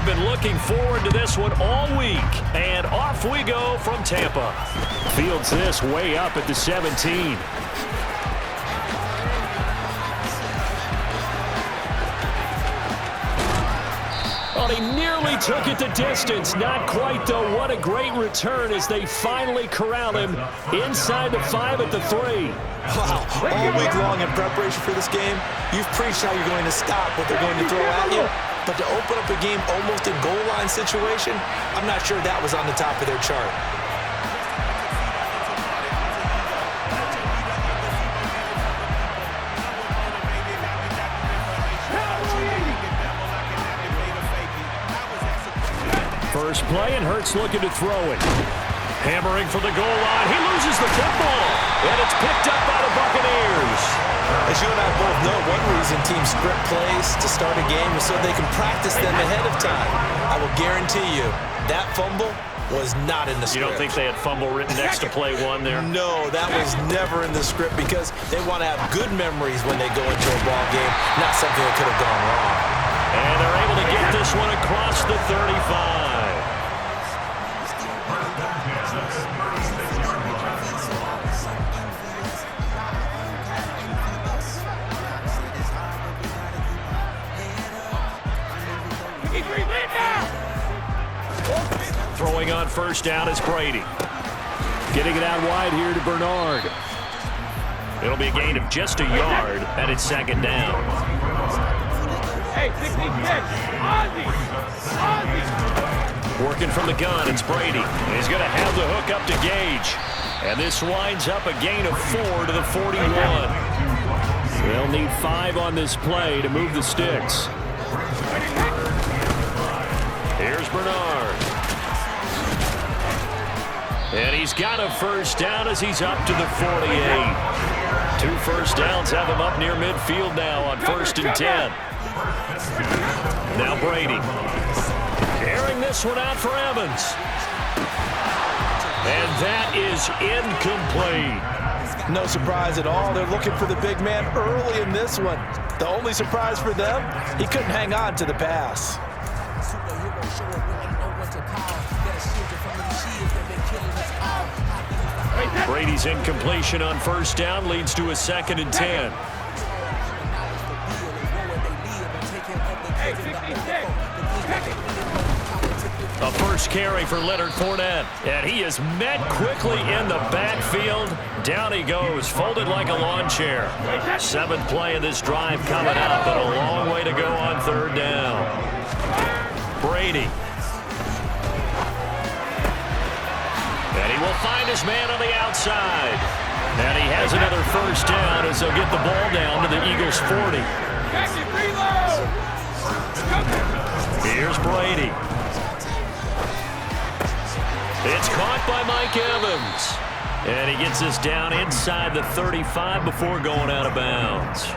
been looking forward to this one all week. And off we go from Tampa. Fields this way up at the 17. Well, he nearly took it the distance. Not quite, though. What a great return as they finally corral him inside the 5 at the 3. Wow, all week long in preparation for this game, you've preached how you're going to stop what they're going to throw at you. But to open up a game almost a goal line situation, I'm not sure that was on the top of their chart. First play, and Hurts looking to throw it. Hammering for the goal line. He loses the football, and it's picked up by the Buccaneers. As you and I both know, one reason teams script plays to start a game is so they can practice them ahead of time. I will guarantee you that fumble was not in the script. You don't think they had fumble written next to play 1 there? No, that was never in the script because they want to have good memories when they go into a ball game, not something that could have gone wrong. And they're able to get this one across the 35. Throwing on first down is Brady. Getting it out wide here to Bernard. It'll be a gain of just a yard, and it's second down. Hey, 66, Ozzy. Working from the gun, it's Brady. He's going to have the hook up to Gage. And this winds up a gain of 4 to the 41. They'll need 5 on this play to move the sticks. Here's Bernard. And he's got a first down as he's up to the 48. 2 first downs have him up near midfield now on 1st and 10. Now Brady. Airing this one out for Evans. And that is incomplete. No surprise at all. They're looking for the big man early in this one. The only surprise for them, he couldn't hang on to the pass. Brady's incompletion on first down leads to a 2nd and 10. A first carry for Leonard Fournette, and he is met quickly in the backfield. Down he goes, folded like a lawn chair. 7th play of this drive coming up, but a long way to go on 3rd down. Brady. And he will find his man on the outside. And he has another first down as they'll get the ball down to the Eagles' 40. Here's Brady. It's caught by Mike Evans. And he gets this down inside the 35 before going out of bounds.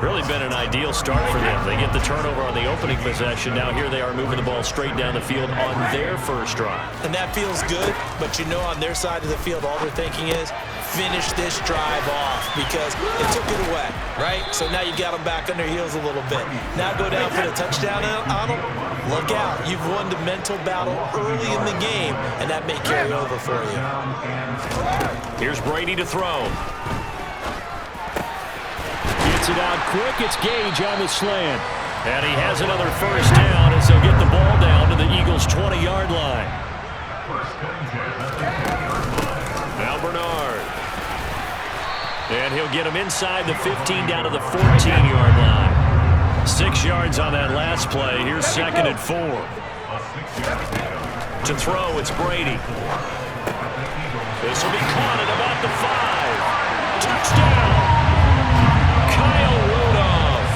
Really been an ideal start for them. They get the turnover on the opening possession. Now here they are moving the ball straight down the field on their first drive. And that feels good, but you know on their side of the field all they're thinking is finish this drive off because they took it away, right? So now you got them back on their heels a little bit. Now go down for the touchdown on them. Look out. You've won the mental battle early in the game, and that may carry over for you. Here's Brady to throw. Gets it out quick. It's Gage on the slant. And he has another first down as they'll get the ball down to the Eagles' 20-yard line. Now Bernard. And he'll get him inside the 15 down to the 14-yard line. 6 yards on that last play. Here's 2nd and 4. To throw, it's Brady. This will be caught at about the 5. Touchdown! Kyle Rudolph,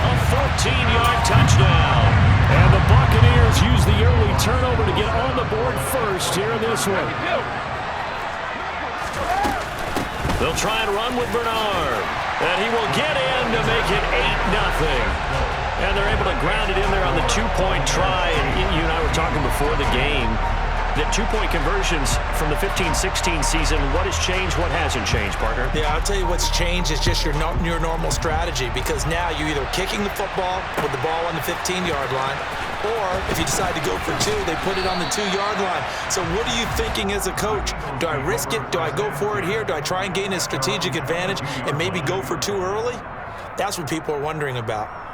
a 14-yard touchdown. And the Buccaneers use the early turnover to get on the board first here in this one. They'll try and run with Bernard. And he will get in to make it 8-0. And they're able to ground it in there on the 2-point try. And you and I were talking before the game. The 2-point conversions from the 15-16 season. What has changed? What hasn't changed, partner? Yeah, I'll tell you what's changed is just your normal strategy, because now you're either kicking the football with the ball on the 15-yard line, or if you decide to go for two, they put it on the 2-yard line. So what are you thinking as a coach? Do I risk it? Do I go for it here? Do I try and gain a strategic advantage and maybe go for two early? That's what people are wondering about.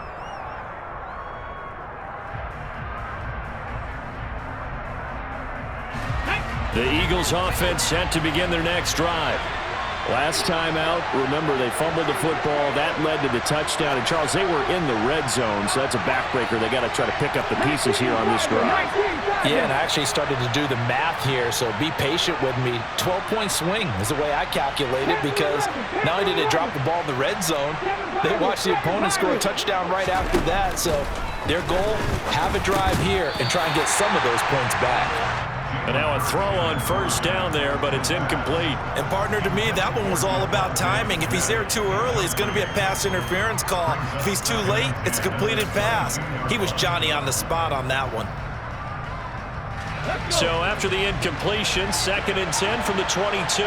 The Eagles offense set to begin their next drive. Last time out, remember, they fumbled the football. That led to the touchdown. And, Charles, they were in the red zone, so that's a backbreaker. They got to try to pick up the pieces here on this drive. Yeah, and I actually started to do the math here, so be patient with me. 12-point swing is the way I calculate it, because not only did they drop the ball in the red zone, they watched the opponent score a touchdown right after that. So their goal, have a drive here and try and get some of those points back. And now a throw on first down there, but it's incomplete. And, partner, to me, that one was all about timing. If he's there too early, it's going to be a pass interference call. If he's too late, it's a completed pass. He was Johnny on the spot on that one. So after the incompletion, 2nd and 10 from the 22.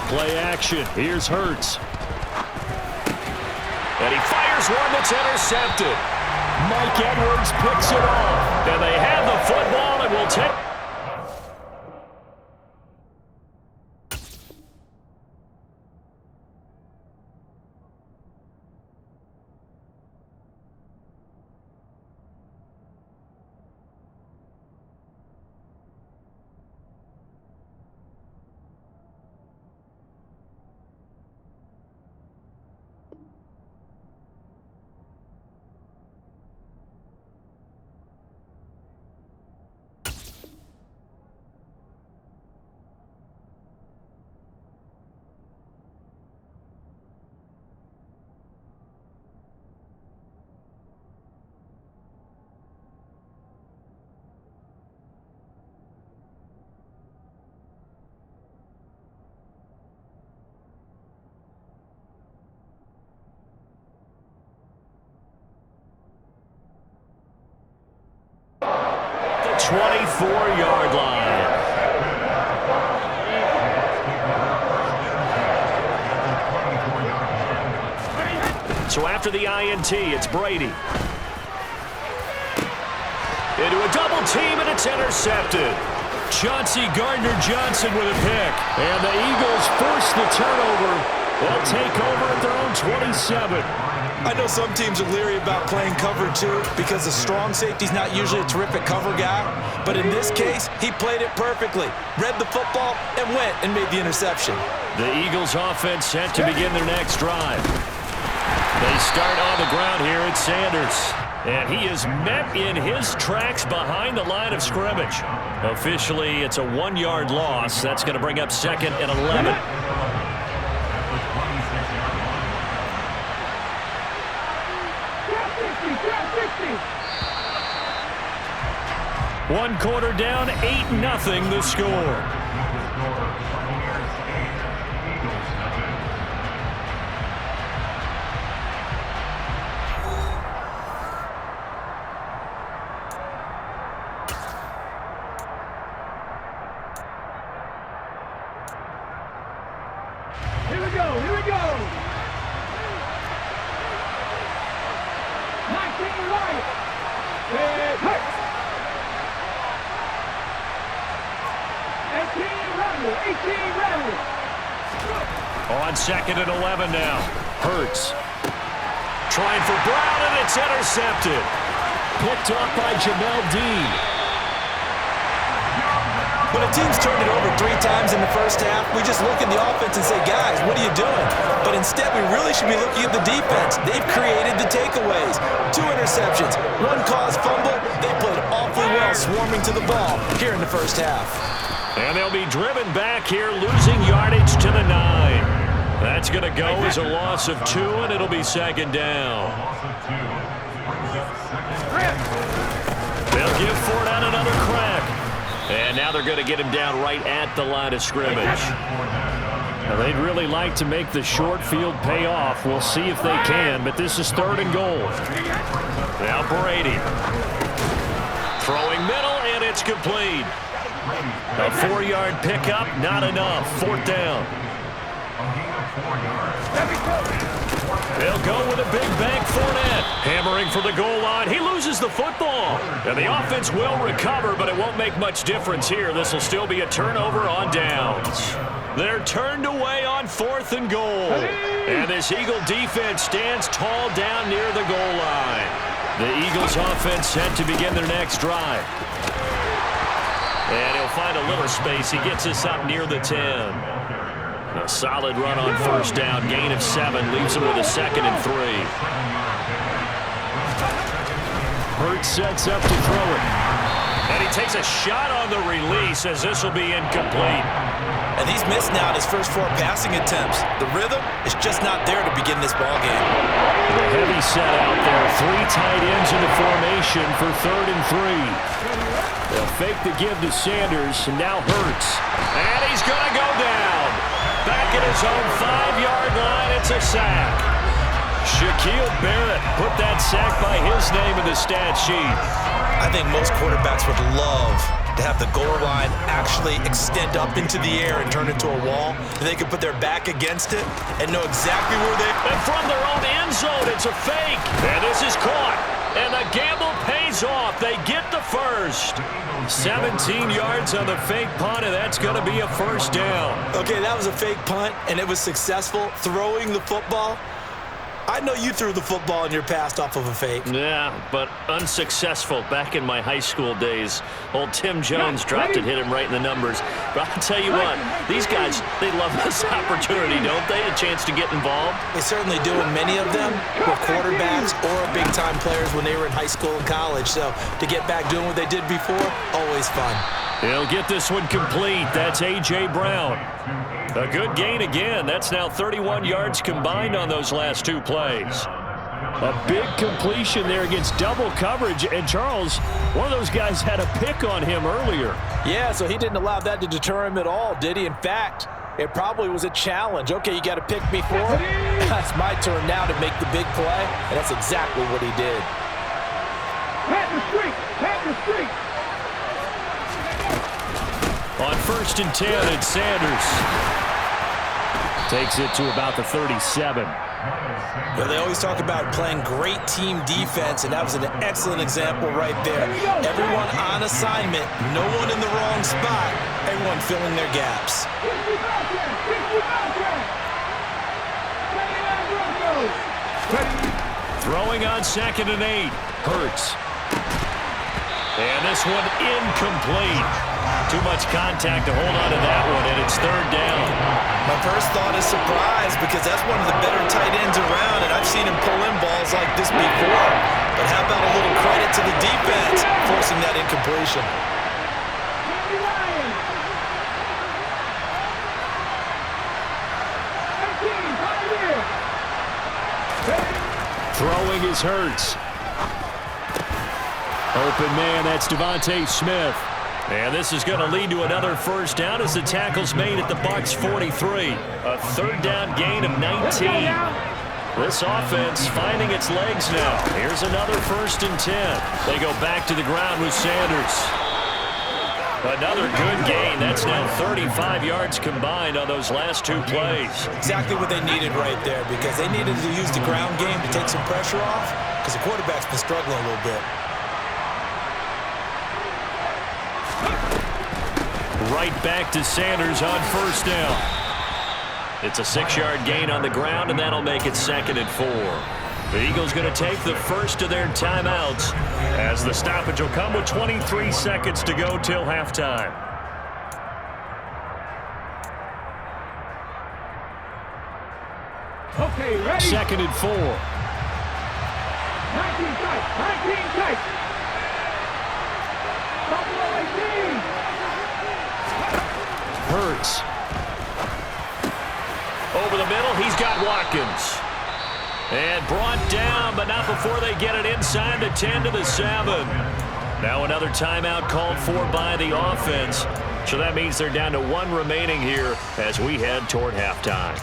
Play action. Here's Hurts. And he fires one that's intercepted. Mike Edwards picks it off. And they have the football and will take. The 24-yard line. So after the INT, it's Brady. Into a double team, and it's intercepted. Chauncey Gardner-Johnson with a pick. And the Eagles force the turnover. They'll take over at their own 27. I know some teams are leery about playing cover two because the strong safety's not usually a terrific cover guy. But in this case, he played it perfectly. Read the football and went and made the interception. The Eagles offense set to begin their next drive. They start on the ground here at Sanders. And he is met in his tracks behind the line of scrimmage. Officially, it's a 1-yard loss. That's going to bring up 2nd and 11. One quarter down, 8-0 the score. Here we go, here we go. 19 right. And hurt. 18 ready. On 2nd and 11 now. Hurts. Trying for Brown, and it's intercepted. Picked off by Jamel Dean. When a team's turned it over 3 times in the first half, we just look at the offense and say, guys, what are you doing? But instead, we really should be looking at the defense. They've created the takeaways. 2 interceptions, 1 caused fumble. They played awfully well swarming to the ball here in the first half. And they'll be driven back here, losing yardage to the 9. That's going to go as a loss of 2, and it'll be 2nd down. They'll give Fournette another crack. And now they're going to get him down right at the line of scrimmage. Now, they'd really like to make the short field pay off. We'll see if they can, but this is 3rd and goal. Now Brady. Throwing middle, and it's complete. A 4-yard pickup, not enough. 4th down. They'll go with a big bank Fournette. Hammering for the goal line. He loses the football. And the offense will recover, but it won't make much difference here. This will still be a turnover on downs. They're turned away on 4th and goal. And this Eagle defense stands tall down near the goal line. The Eagles offense set to begin their next drive. And he'll find a little space. He gets us up near the 10. A solid run on 1st down. Gain of 7. Leaves him with a 2nd and 3. Hurts sets up to throw it. And he takes a shot on the release as this will be incomplete. And he's missed now in his first 4 passing attempts. The rhythm is just not there to begin this ball game. The heavy set out there. 3 tight ends in the formation for 3rd and 3. They'll fake the give to Sanders, and now Hurts. And he's going to go down. Back at his own 5-yard line, it's a sack. Shaquille Barrett put that sack by his name in the stat sheet. I think most quarterbacks would love to have the goal line actually extend up into the air and turn into a wall. They could put their back against it and know exactly where they... And from their own end zone, it's a fake. And this is caught. And the gamble pays off. They get the first. 17 yards on the fake punt, and that's going to be a 1st down. Okay, that was a fake punt, and it was successful. Throwing the football. I know you threw the football in your past off of a fake. Yeah, but unsuccessful back in my high school days. Old Tim Jones dropped it, hit him right in the numbers. But I'll tell you what, these guys, they love this opportunity, don't they? A chance to get involved. They certainly do, and many of them were quarterbacks or big-time players when they were in high school and college. So to get back doing what they did before, always fun. He'll get this one complete. That's A.J. Brown. A good gain again. That's now 31 yards combined on those last 2 plays. A big completion there against double coverage. And Charles, one of those guys had a pick on him earlier. Yeah, so he didn't allow that to deter him at all, did he? In fact, it probably was a challenge. Okay, you got a pick before. That's my turn now to make the big play. And that's exactly what he did. Pat the streak! Pat the streak! On 1st and 10, it's Sanders. Takes it to about the 37. Well, they always talk about playing great team defense, and that was an excellent example right there. Everyone on assignment, no one in the wrong spot, everyone filling their gaps. Throwing on 2nd and 8. Hurts. And this one incomplete. Too much contact to hold on to that one, and it's 3rd down. My first thought is surprise, because that's one of the better tight ends around, and I've seen him pull in balls like this before. But how about a little credit to the defense forcing that incompletion? Throwing is Hurts. Open man, that's Devontae Smith. And this is going to lead to another 1st down as the tackle's made at the Bucs 43. A 3rd down gain of 19. This offense finding its legs now. Here's another 1st and 10. They go back to the ground with Sanders. Another good gain. That's now 35 yards combined on those last 2 plays. Exactly what they needed right there, because they needed to use the ground game to take some pressure off, because the quarterback's been struggling a little bit. Right back to Sanders on 1st down. It's a 6-yard gain on the ground, and that'll make it 2nd and 4. The Eagles going to take the first of their timeouts as the stoppage will come with 23 seconds to go till halftime. Okay, ready? 2nd and 4. 19 tight. 19 tight. Buffalo 18. Hurts. Over the middle, he's got Watkins. And brought down, but not before they get it inside the 10 to the 7. Now another timeout called for by the offense. So that means they're down to 1 remaining here as we head toward halftime.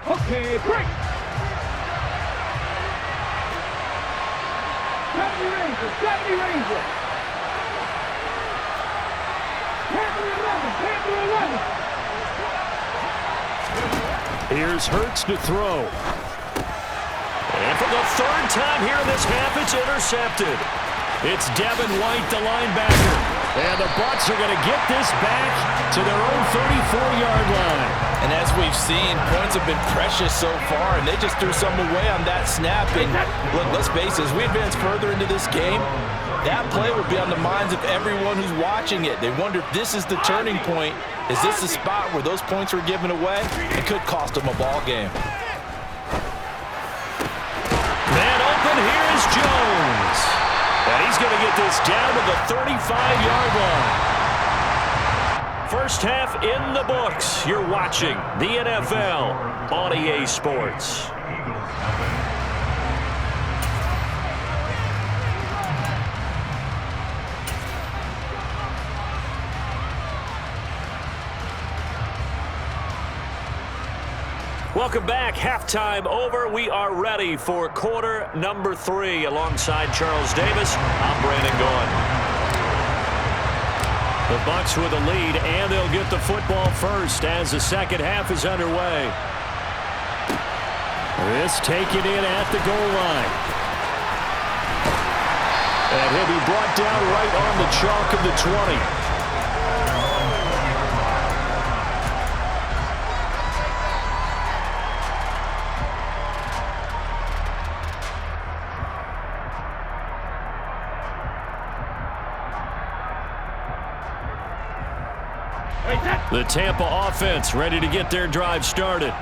Okay, break. 70 Rangers, 70 Rangers. Panther 11, Panther 11. Here's Hurts to throw. And for the 3rd time here in this half, it's intercepted. It's Devin White, the linebacker. And the Bucs are going to get this back to their own 34-yard line. And as we've seen, points have been precious so far, and they just threw some away on that snap. And look, let's face it, as we advance further into this game, that play will be on the minds of everyone who's watching it. They wonder if this is the turning point. Is this the spot where those points were given away? It could cost them a ball game. Man open, here is Jones. And he's going to get this down to the 35-yard line. First half in the books. You're watching the NFL on EA Sports. Welcome back. Halftime over. We are ready for quarter number 3. Alongside Charles Davis, I'm Brandon Gaughan. The Bucs with a lead, and they'll get the football first as the second half is underway. This taken in at the goal line. And he'll be brought down right on the chalk of the 20. The Tampa offense ready to get their drive started.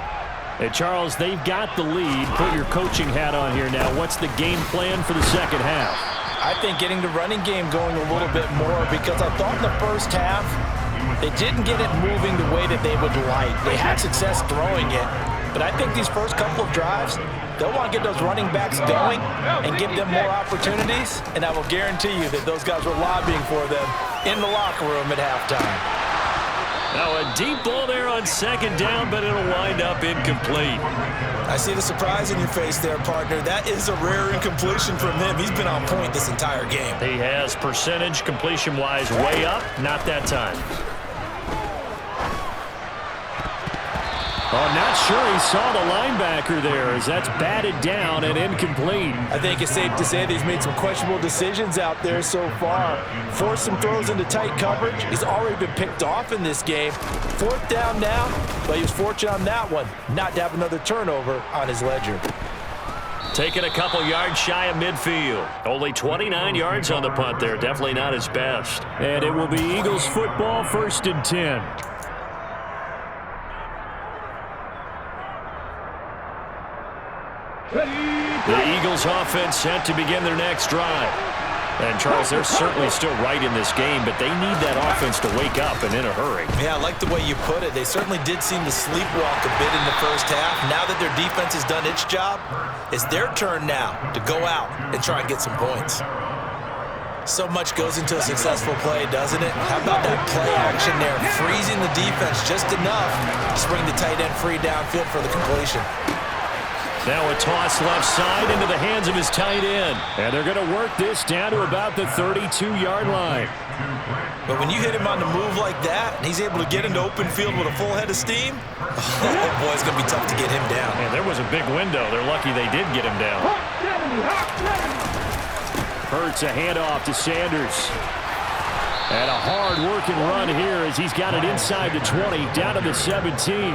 Hey, Charles, they've got the lead. Put your coaching hat on here now. What's the game plan for the second half? I think getting the running game going a little bit more, because I thought in the first half they didn't get it moving the way that they would like. They had success throwing it, but I think these first couple of drives, they'll want to get those running backs going and give them more opportunities, and I will guarantee you that those guys were lobbying for them in the locker room at halftime. Now a deep ball there on second down, but it'll wind up incomplete. I see the surprise in your face there, partner. That is a rare incompletion from him. He's been on point this entire game. He has percentage completion-wise way up. Not that time. Oh, not sure he saw the linebacker there as that's batted down and incomplete. I think it's safe to say that he's made some questionable decisions out there so far. Forced some throws into tight coverage. He's already been picked off in this game. 4th down now, but he was fortunate on that one not to have another turnover on his ledger. Taking a couple yards shy of midfield. Only 29 yards on the punt there. Definitely not his best. And it will be Eagles football, 1st and 10. The Eagles offense set to begin their next drive. And, Charles, they're certainly still right in this game, but they need that offense to wake up and in a hurry. Yeah, I like the way you put it. They certainly did seem to sleepwalk a bit in the first half. Now that their defense has done its job, it's their turn now to go out and try and get some points. So much goes into a successful play, doesn't it? How about that play action there, freezing the defense just enough to bring the tight end free downfield for the completion. Now a toss left side into the hands of his tight end. And they're going to work this down to about the 32-yard line. But when you hit him on the move like that, and he's able to get into open field with a full head of steam, oh boy, it's going to be tough to get him down. And there was a big window. They're lucky they did get him down. Hurts a handoff to Sanders. And a hard-working run here as he's got it inside the 20, down to the 17.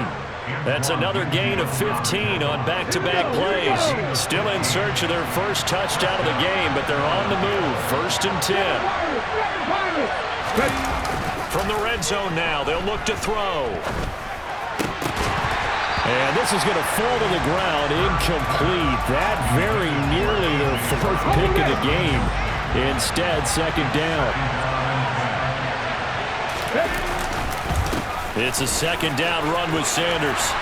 That's another gain of 15 on back-to-back plays. Still in search of their first touchdown of the game, but they're on the move. 1st and 10. From the red zone now, they'll look to throw. And this is going to fall to the ground, incomplete. That very nearly their 4th pick of the game. Instead, 2nd down. It's a 2nd down run with Sanders.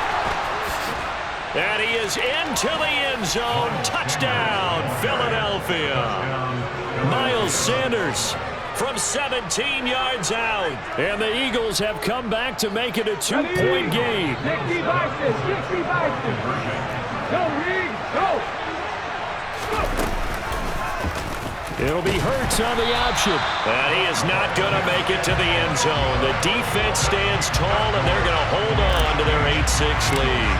And he is into the end zone. Touchdown, Philadelphia. Miles Sanders from 17 yards out. And the Eagles have come back to make it a 2-point game. 60 boxes, 60 boxes. Go, Reed, go. It'll be Hurts on the option. And he is not going to make it to the end zone. The defense stands tall, and they're going to hold on to their 8-6 lead.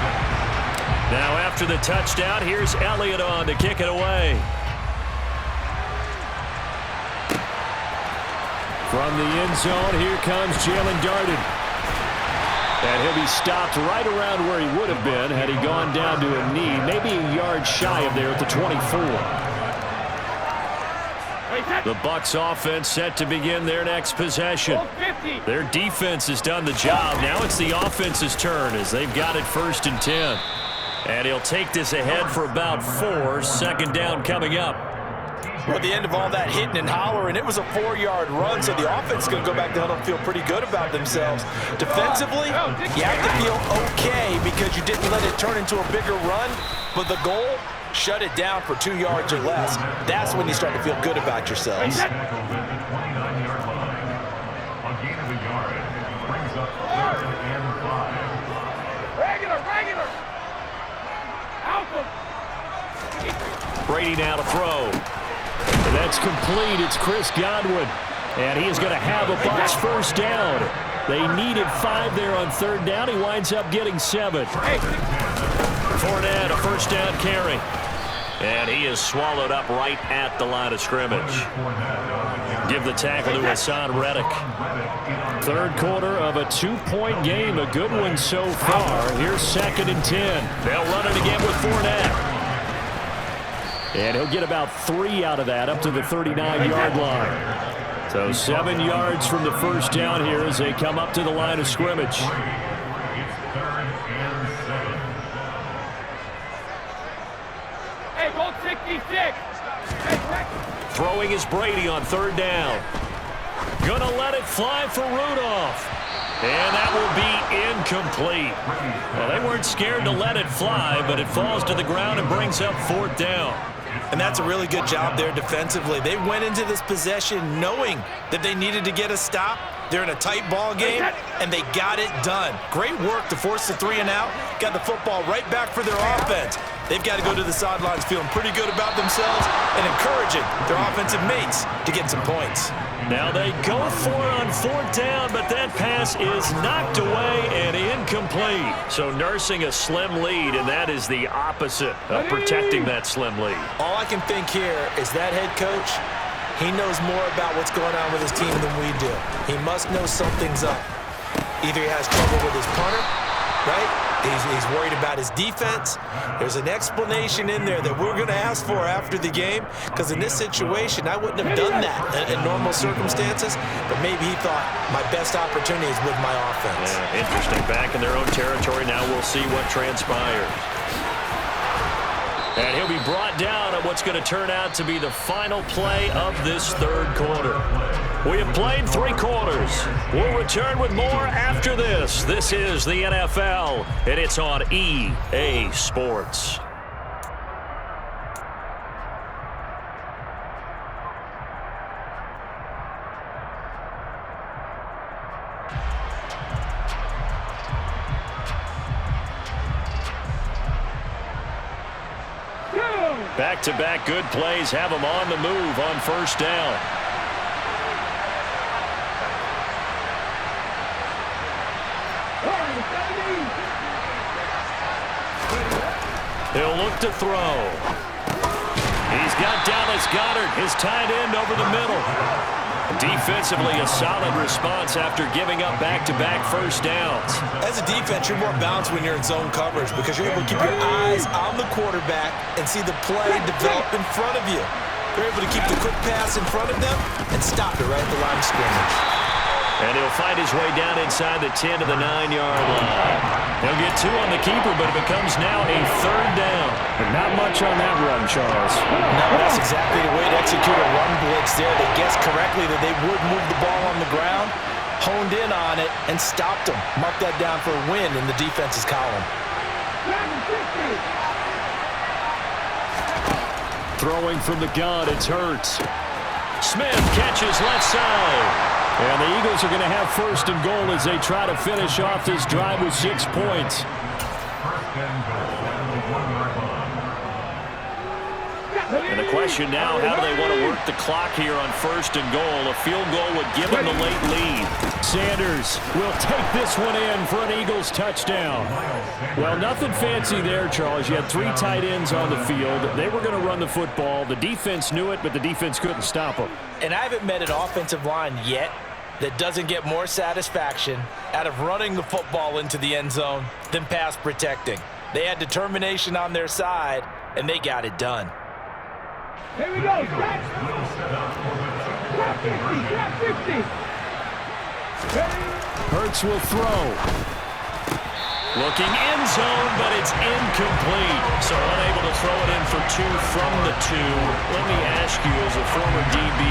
Now after the touchdown, here's Elliott on to kick it away. From the end zone, here comes Jalen Darden. And he'll be stopped right around where he would have been had he gone down to a knee, maybe a yard shy of there at the 24. The Bucs offense set to begin their next possession. Their defense has done the job. Now it's the offense's turn as they've got it 1st and 10. And he'll take this ahead for about 4. 2nd down coming up. Well, at the end of all that hitting and hollering, it was a 4-yard run, so the offense is going to go back to huddle and feel pretty good about themselves. Defensively, you have to feel okay because you didn't let it turn into a bigger run, but the goal, shut it down for 2 yards or less. That's when you start to feel good about yourselves. Regular. Brady now to throw. And that's complete. It's Chris Godwin. And he is going to have a Bucs 1st down. They needed 5 there on 3rd down. He winds up getting 7. Fournette, a 1st down carry. And he is swallowed up right at the line of scrimmage. Give the tackle to Hassan Reddick. 3rd quarter of a 2-point game. A good one so far. Here's 2nd and 10. They'll run it again with Fournette. And he'll get about 3 out of that up to the 39-yard line. So 7 yards from the 1st down here as they come up to the line of scrimmage. Hey, go 66. Throwing is Brady on 3rd down. Gonna let it fly for Rudolph. And that will be incomplete. Well, they weren't scared to let it fly, but it falls to the ground and brings up 4th down. And that's a really good job there defensively. They went into this possession knowing that they needed to get a stop. They're in a tight ball game, and they got it done. Great work to force the 3 and out. Got the football right back for their offense. They've got to go to the sidelines feeling pretty good about themselves and encouraging their offensive mates to get some points. Now they go for it on 4th down, but that pass is knocked away and incomplete. So nursing a slim lead, and that is the opposite of protecting that slim lead. All I can think here is that head coach, he knows more about what's going on with his team than we do. He must know something's up. Either he has trouble with his punter, right? He's worried about his defense. There's an explanation in there that we're going to ask for after the game, because in this situation, I wouldn't have done that in normal circumstances, but maybe he thought my best opportunity is with my offense. Yeah, interesting. Back in their own territory. Now we'll see what transpires. And he'll be brought down at what's going to turn out to be the final play of this 3rd quarter. We have played 3 quarters. We'll return with more after this. This is the NFL, and it's on EA Sports. Back-to-back good plays have them on the move on 1st down. He'll look to throw. He's got Dallas Goedert, his tight end, over the middle. Defensively, a solid response after giving up back-to-back 1st downs. As a defense, you're more balanced when you're in zone coverage because you're able to keep your eyes on the quarterback and see the play develop in front of you. They're able to keep the quick pass in front of them and stop it right at the line of scrimmage. And he'll find his way down inside the 10 to the 9-yard line. He'll get 2 on the keeper, but it becomes now a 3rd down. But not much on that run, Charles. No, that's exactly the way to execute a run blitz there. They guessed correctly that they would move the ball on the ground, honed in on it, and stopped them. Mark that down for a win in the defense's column. Throwing from the gun, it's Hurts. Smith catches left side. And the Eagles are going to have first and goal as they try to finish off this drive with 6 points. And the question now, how do they want to work the clock here on first and goal? A field goal would give them the late lead. Sanders will take this one in for an Eagles touchdown. Well, nothing fancy there, Charles. You had 3 tight ends on the field. They were going to run the football. The defense knew it, but the defense couldn't stop them. And I haven't met an offensive line yet that doesn't get more satisfaction out of running the football into the end zone than pass protecting. They had determination on their side, and they got it done. Here we go. Trap 50. Trap 50. Hurts will throw. Looking end zone, but it's incomplete. So unable to throw it in for 2 from the 2. Let me ask you, as a former DB,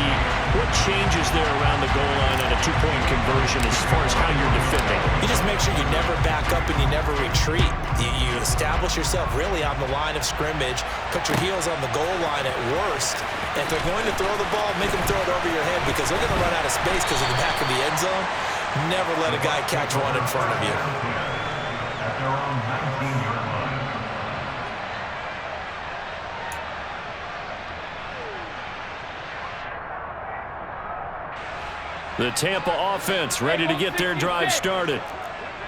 what changes there around the goal line on a 2-point conversion as far as how you're defending? You just make sure you never back up and you never retreat. You establish yourself really on the line of scrimmage, put your heels on the goal line at worst. And if they're going to throw the ball, make them throw it over your head because they're going to run out of space because of the back of the end zone. Never let a guy catch one in front of you. The Tampa offense ready to get their drive started.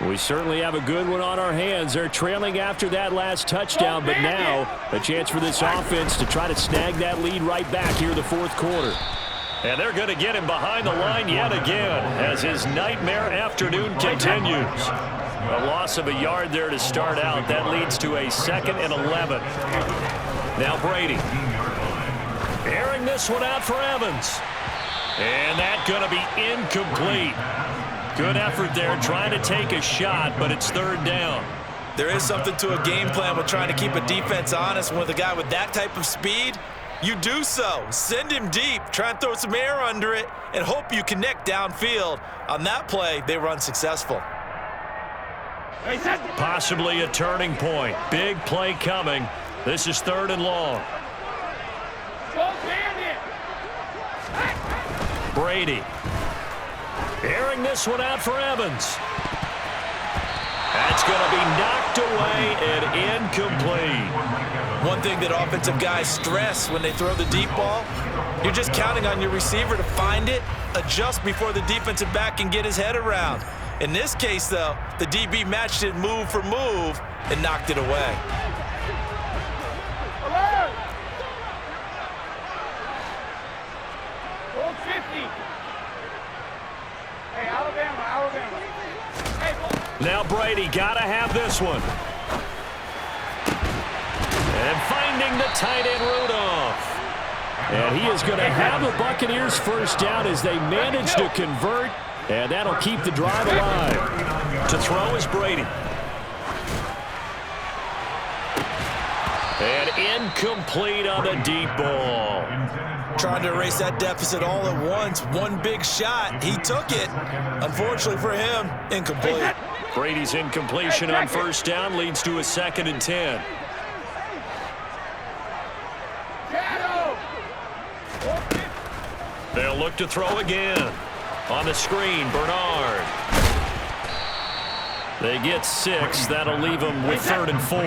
We certainly have a good one on our hands. They're trailing after that last touchdown, but now a chance for this offense to try to snag that lead right back here in the 4th quarter. And they're going to get him behind the line yet again as his nightmare afternoon continues. A loss of a yard there to start out. That leads to a 2nd and 11. Now Brady. Airing this one out for Evans. And that's going to be incomplete. Good effort there trying to take a shot, but it's 3rd down. There is something to a game plan with trying to keep a defense honest. With a guy with that type of speed, you do so. Send him deep. Try and throw some air under it and hope you connect downfield. On that play, they were unsuccessful. Possibly a turning point. Big play coming. This is 3rd and long. Brady. Airing this one out for Evans. That's going to be knocked away and incomplete. One thing that offensive guys stress when they throw the deep ball, you're just counting on your receiver to find it, adjust before the defensive back can get his head around. In this case, though, the DB matched it move for move and knocked it away. Now Brady got to have this one. And finding the tight end Rudolph. And he is going to have the Buccaneers first down as they manage to convert. And that'll keep the drive alive. To throw is Brady. And incomplete on the deep ball. Trying to erase that deficit all at once. One big shot. He took it. Unfortunately for him, incomplete. Brady's incompletion on first down leads to a 2nd and 10. They'll look to throw again. On the screen, Bernard. They get 6. That'll leave them with 3rd and 4.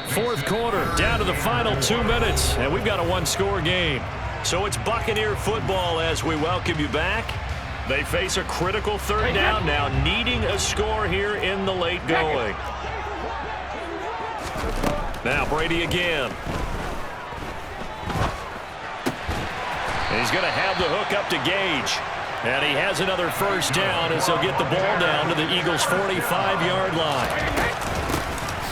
4th quarter, down to the final 2 minutes, and we've got a 1-score game. So it's Buccaneer football as we welcome you back. They face a critical 3rd down now, needing a score here in the late going. Now Brady again. And he's going to have the hook up to Gage. And he has another first down as he'll get the ball down to the Eagles' 45-yard line.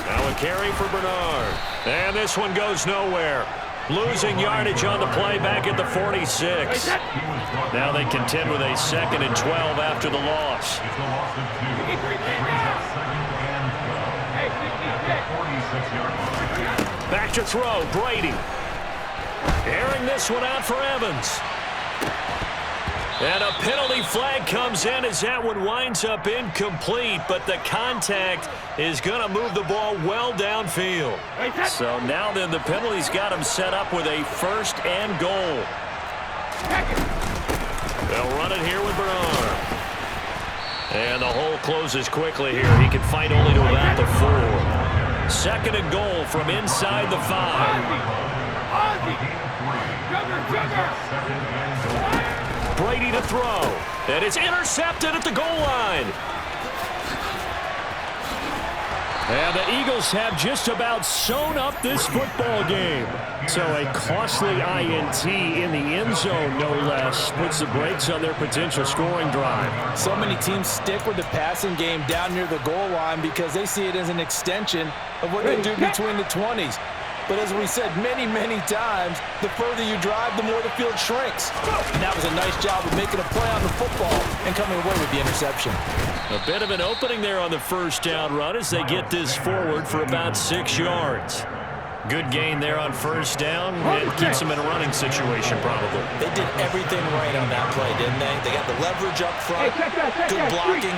Now a carry for Bernard. And this one goes nowhere. Losing yardage on the play back at the 46. Now they contend with a 2nd and 12 after the loss. Back to throw, Brady. Airing this one out for Evans. And a penalty flag comes in as that one winds up incomplete, but the contact is going to move the ball well downfield. So now then the penalty's got him set up with a 1st and goal. They'll run it here with Bernard. And the hole closes quickly here. He can fight only to about the 4. 2nd and goal from inside the 5. Brady to throw. And it's intercepted at the goal line. And the Eagles have just about sewn up this football game. So a costly INT in the end zone, no less, puts the brakes on their potential scoring drive. So many teams stick with the passing game down near the goal line because they see it as an extension of what they do between the 20s. But as we said many, many times, the further you drive, the more the field shrinks. And that was a nice job of making a play on the football and coming away with the interception. A bit of an opening there on the 1st down run as they get this forward for about 6 yards. Good gain there on 1st down. It keeps them in a running situation probably. They did everything right on that play, didn't they? They got the leverage up front, good blocking,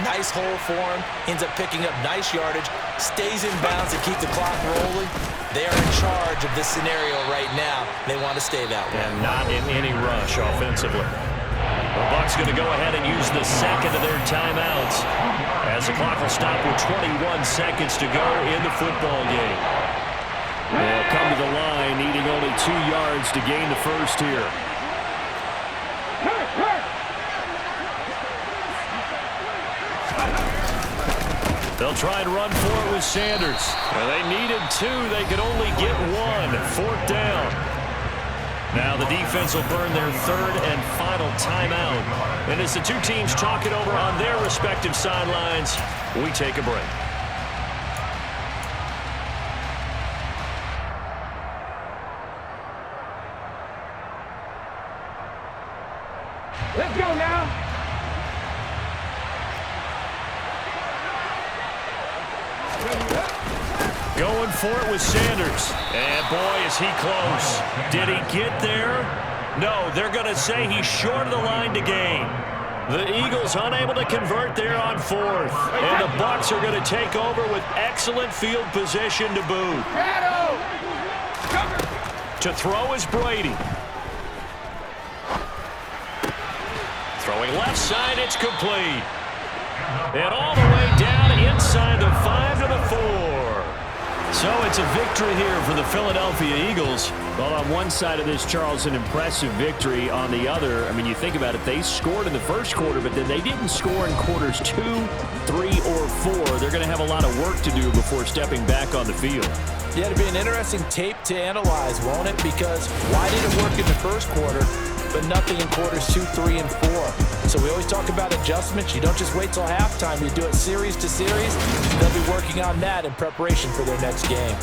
nice hole for him, ends up picking up nice yardage, stays in bounds to keep the clock rolling. They are in charge of this scenario right now. They want to stay that way. And not in any rush offensively. The Bucs going to go ahead and use the 2nd of their timeouts as the clock will stop with 21 seconds to go in the football game. They'll come to the line, needing only 2 yards to gain the 1st here. They'll try and run for it with Sanders. Well, they needed 2. They could only get 1. 4th down. Now the defense will burn their 3rd and final timeout. And as the two teams talk it over on their respective sidelines, we take a break. Let's go now. Going for it with Sanders. And boy, is he close. Did he get there? No, they're going to say he's short of the line to gain. The Eagles unable to convert there on 4th. And the Bucs are going to take over with excellent field position to boot. To throw is Brady. Throwing left side, it's complete. And all the way down inside the 5 to the 4. So it's a victory here for the Philadelphia Eagles. Well, on one side of this, Charles, an impressive victory. On the other, I mean, you think about it, they scored in the 1st quarter, but then they didn't score in quarters 2, 3, or 4. They're going to have a lot of work to do before stepping back on the field. Yeah, it'll be an interesting tape to analyze, won't it? Because why did it work in the 1st quarter, but nothing in quarters 2, 3, and 4? So we always talk about adjustments. You don't just wait till halftime. You do it series to series. They'll be working on that in preparation for their next game.